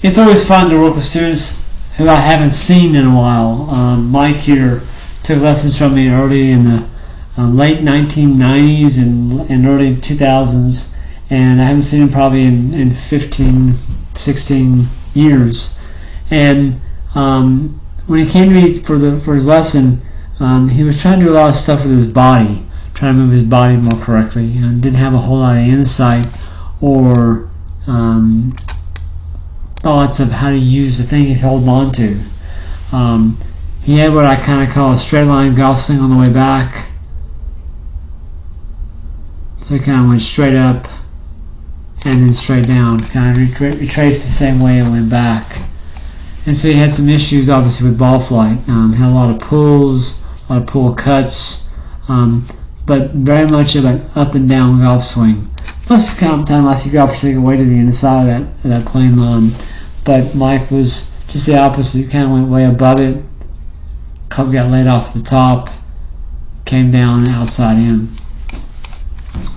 It's always fun to work with students who I haven't seen in a while. Mike here took lessons from me early in the late 1990s and early 2000s, and I haven't seen him probably in 15, 16 years. And when he came to me for his lesson, he was trying to do a lot of stuff with his body, trying to move his body more correctly, and didn't have a whole lot of insight or thoughts of how to use the thing he's holding on to. He had what I kind of call a straight line golf swing on the way back. So he kind of went straight up and then straight down, kind of retraced the same way it went back. And so he had some issues, obviously, with ball flight. Had a lot of pulls, a lot of pull cuts, but very much of an up and down golf swing. Most of the time I see golfers take away to the inside of that plane lawn, but Mike was just the opposite. He kind of went way above it. Club got laid off at the top, came down outside in.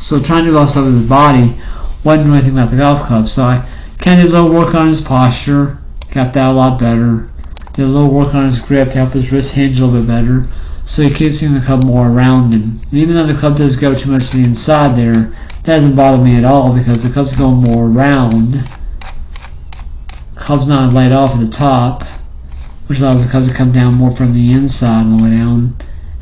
So trying to do a lot of stuff with his body, wasn't doing anything about the golf club. So I kind of did a little work on his posture, got that a lot better. Did a little work on his grip to help his wrist hinge a little bit better, so he keeps seeing the club more around him. And even though the club does go too much to the inside there, that doesn't bother me at all because the club's going more around. The club's not laid off at the top, which allows the club to come down more from the inside on the way down,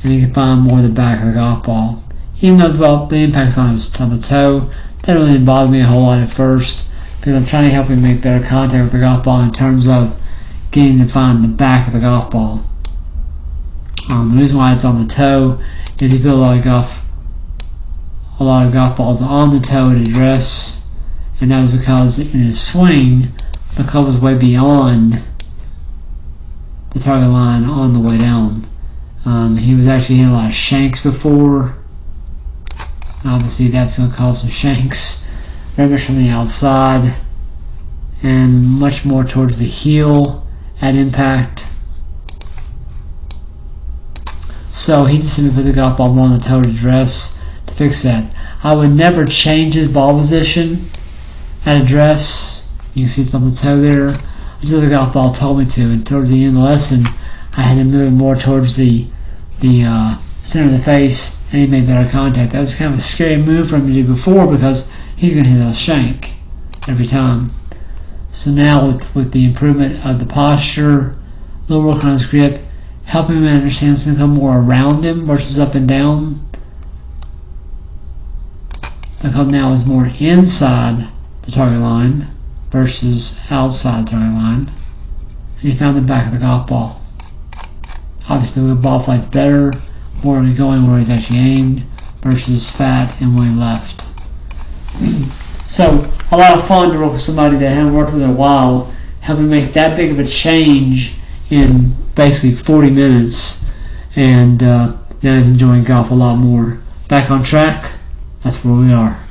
and you can find more of the back of the golf ball. Even though the impact's on the toe, that really didn't bother me a whole lot at first because I'm trying to help him make better contact with the golf ball in terms of getting to find the back of the golf ball. The reason why it's on the toe is he put a lot of golf balls on the toe to address, and that was because in his swing the club was way beyond the target line on the way down. He was actually hitting a lot of shanks before. Obviously that's going to cause some shanks very much from the outside and much more towards the heel at impact. So he just simply put the golf ball more on the toe to address to fix that. I would never change his ball position at address. You can see it's on the toe there until the golf ball told me to, and towards the end of the lesson I had to move it more towards the center of the face, and he made better contact. That was kind of a scary move for him to do before because he's going to hit a shank every time. So now with the improvement of the posture, a little work on his grip, helping him understand it's going to come more around him versus up and down. The club now is more inside the target line versus outside the target line. And he found the back of the golf ball. Obviously the ball flight's better, more going where he's actually aimed versus fat and way left. So a lot of fun to work with somebody that I haven't worked with in a while, helping make that big of a change in basically 40 minutes, and now he's enjoying golf a lot more. Back on track, that's where we are.